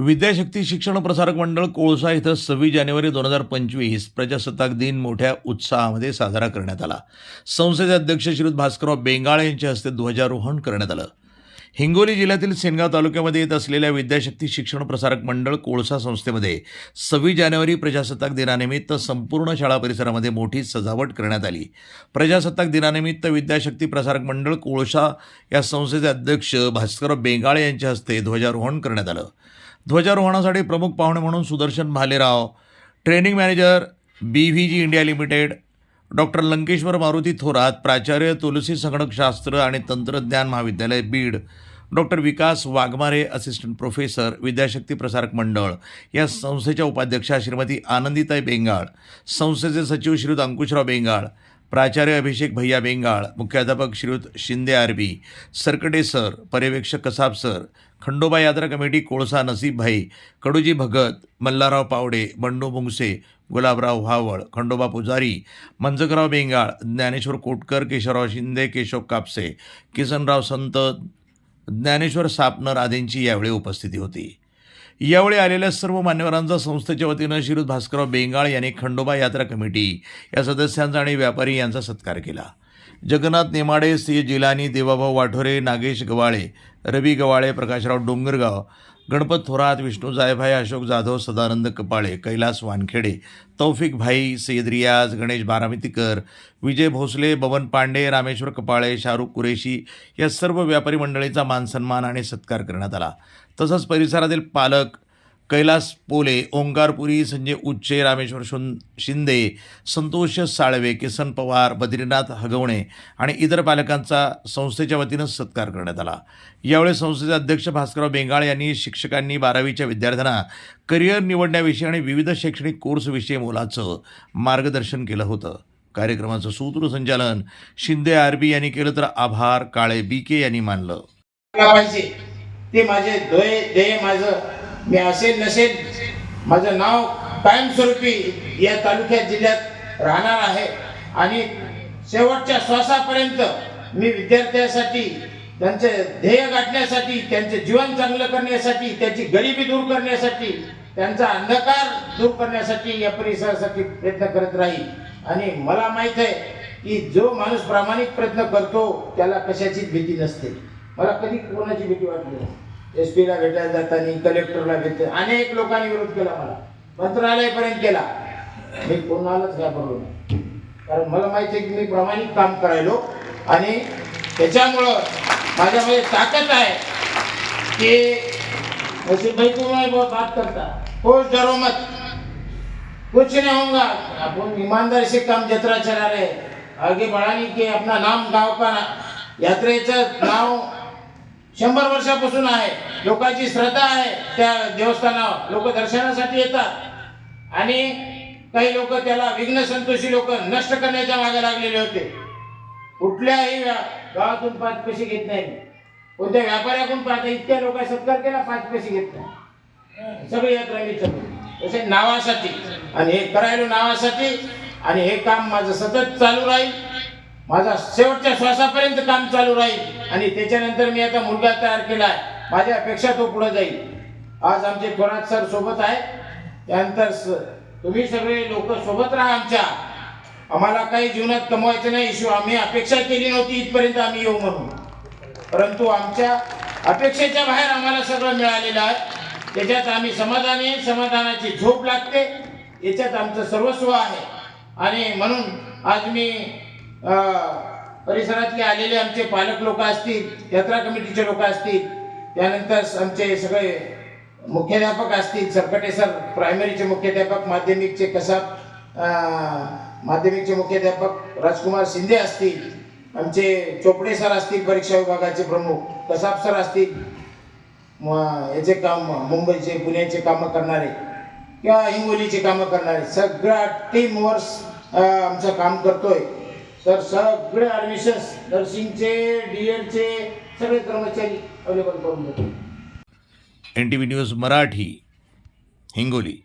विद्याशक्ती शिक्षण प्रसारक मंडळ कोळसा इथं 26 जानेवारी 2025 प्रजासत्ताक दिन मोठ्या उत्साहामध्ये साजरा करण्यात आला. संस्थेचे अध्यक्ष श्रीयुत भास्करराव बेंगाळे यांच्या हस्ते ध्वजारोहण करण्यात आलं. हिंगोली जिल्ह्यातील सेनगाव तालुक्यामध्ये येत असलेल्या विद्याशक्ती शिक्षण प्रसारक मंडळ कोळसा संस्थेमध्ये 26 जानेवारी प्रजासत्ताक दिनानिमित्त संपूर्ण शाळा परिसरामध्ये मोठी सजावट करण्यात आली. प्रजासत्ताक दिनानिमित्त विद्याशक्ती प्रसारक मंडळ कोळसा या संस्थेचे अध्यक्ष भास्करराव बेंगाळे यांच्या हस्ते ध्वजारोहण करण्यात आलं. ध्वजारोहणासाठी प्रमुख पाहुणे म्हणून Sudarshan Bhalerao, training manager BVG India limited, doctor Lankeshwar Maruti Thorat, प्राचार्य तुलसी संगणकशास्त्र आणि तंत्रज्ञान महाविद्यालय बीड, डॉक्टर विकास वाघमारे, असिस्टंट प्रोफेसर, विद्याशक्ती प्रसारक मंडळ या संस्थेच्या उपाध्यक्षा श्रीमती आनंदीताई बेंगाळ, संस्थेचे सचिव श्रीयुत अंकुशराव बेंगाळ, प्राचार्य अभिषेक भैया बेंगाळ, मुख्याध्यापक श्रीयुत शिंदे RB, सरकटे सर, पर्यवेक्षक कसाब सर, खंडोबा यात्रा कमिटी कोळसा नसीब भाई, कडूजी भगत, मल्हारराव पावडे, बंडू मुंगसे, गुलाबराव व्हावळ, खंडोबा पुजारी, मंजकराव बेंगाळ, ज्ञानेश्वर कोटकर, केशवराव शिंदे, केशव कापसे, किसनराव संत, ज्ञानेश्वर सापनर आदींची यावेळी उपस्थिती होती. यावेळी आलेल्या सर्व मान्यवरांचा संस्थेच्या वतीनं श्रीयुत भास्करराव बेंगाळ यांनी खंडोबा यात्रा कमिटी या सदस्यांचा आणि व्यापारी यांचा सत्कार केला. जगन्नाथ नेमाडे, सी जिलानी, देवाभाऊ वाठोरे, नागेश गवाळे, रवी गवाळे, प्रकाशराव डोंगरगाव, गणपत थोरात, विष्णू जायभाई, अशोक जाधव, सदानंद कपाळे, कैलास वानखेडे, तौफिक भाई, सय्यद रियाज, गणेश बारामतीकर, विजय भोसले, बबन पांडे, रामेश्वर कपाळे, शाहरुख कुरेशी या सर्व व्यापारी मंडळीचा मानसन्मान आणि सत्कार करण्यात आला. तसंच परिसरातील पालक कैलास पोले, ओंकारपुरी, संजय उच्चे, रामेश्वर शिंदे, संतोष साळवे, किसन पवार, बद्रीनाथ हगवणे आणि इतर पालकांचा संस्थेच्या वतीनं सत्कार करण्यात आला. यावेळी संस्थेचे अध्यक्ष भास्करराव बेंगाळ यांनी शिक्षकांनी 12वीच्या विद्यार्थ्यांना करिअर निवडण्याविषयी आणि विविध शैक्षणिक कोर्सविषयी मोलाचं मार्गदर्शन केलं होतं. कार्यक्रमाचं सूत्रसंचालन शिंदे RB यांनी केलं तर आभार काळे BK यांनी मानलं. ते माझे ध्येय माझं मी असेल नसेल, माझं नाव कायमस्वरूपी या तालुक्यात जिल्ह्यात राहणार आहे आणि शेवटच्या श्वासापर्यंत मी विद्यार्थ्यांसाठी त्यांचे ध्येय गाठण्यासाठी, त्यांचे जीवन चांगलं करण्यासाठी, त्याची गरिबी दूर करण्यासाठी, त्यांचा अंधकार दूर करण्यासाठी या परिसरासाठी प्रयत्न करत राहील. आणि मला माहीत आहे की जो माणूस प्रामाणिक प्रयत्न करतो त्याला कशाचीच भीती नसते. मला कधी कोणाची भीती वाटली नाही. SP ला भेटायला जाताना, कलेक्टरला भेटते, अनेक लोकांनी विरोध केला, मला मंत्रालयापर्यंत केला. मी कोणालाच घाबरलो नाही, कारण मला माहिती आहे की मी प्रामाणिक काम करायलो आणि त्याच्यामुळं माझ्यामध्ये ताकद आहे की नसीब भाई तुम्ही बात करता, कुछ डरो मत, कुछ नहीं होगा. अपन ईमानदारी से काम जत्रा चला रहे, आगे बढ़ाने के अपना नाम, गाव का यात्रेचं नाव 100 वर्षापासून आहे. लोकांची श्रद्धा आहे त्या देवस्थानावर, लोक दर्शनासाठी येतात आणि काही लोक त्याला विघ्न संतोषी लोक नष्ट करण्याच्या मागे लागलेले होते. कुठल्याही गावातून 5 पैसे घेत नाही, कोणत्या व्यापाऱ्याकडून पाहता इतक्या लोकांनी सत्कार केला, 5 पैसे घेत नाही. सगळी यात्रा मी चालू तसे नावासाठी आणि हे करायला नावासाठी, आणि हे काम माझं सतत चालू राहील. माझा शेवटच्या श्वासापर्यंत काम चालू राहील आणि त्याच्यानंतर मी आता मुलगा तयार केला आहे, माझ्या अपेक्षा तो पुढे जाईल. आज आमचे थोरात सर सोबत आहे, त्यानंतर तुम्ही सगळे लोक सोबत राहा आमच्या. आम्हाला काही जीवनात कमवायचं नाही, आम्ही अपेक्षा केली नव्हती इथपर्यंत आम्ही येऊ म्हणून, परंतु आमच्या अपेक्षेच्या बाहेर आम्हाला सगळं मिळालेलं आहे. त्याच्यात आम्ही समाधानी, समाधानाची झोप लागते, याच्यात आमचं सर्वस्व आहे. आणि म्हणून आज मी परिसरातले आलेले आमचे पालक लोक असतील, यात्रा कमिटीचे लोक असतील, त्यानंतर आमचे सगळे मुख्याध्यापक असतील, सरकटे सर प्रायमरीचे मुख्याध्यापक, माध्यमिकचे कसाब माध्यमिकचे मुख्याध्यापक राजकुमार शिंदे असतील, आमचे चोपडे सर असतील परीक्षा विभागाचे प्रमुख, कसाब सर असतील याचे काम मुंबईचे पुण्याचे कामं करणारे किंवा हिंगोलीचे कामं करणारे, सगळ्या टीमवर आमचं काम करतोय. तर सगळे ॲडमिशन्स नर्सिंगचे, DEDचे सगळे कर्मचारी अवेलेबल करून देतो. NTV news Marathi, Hingoli.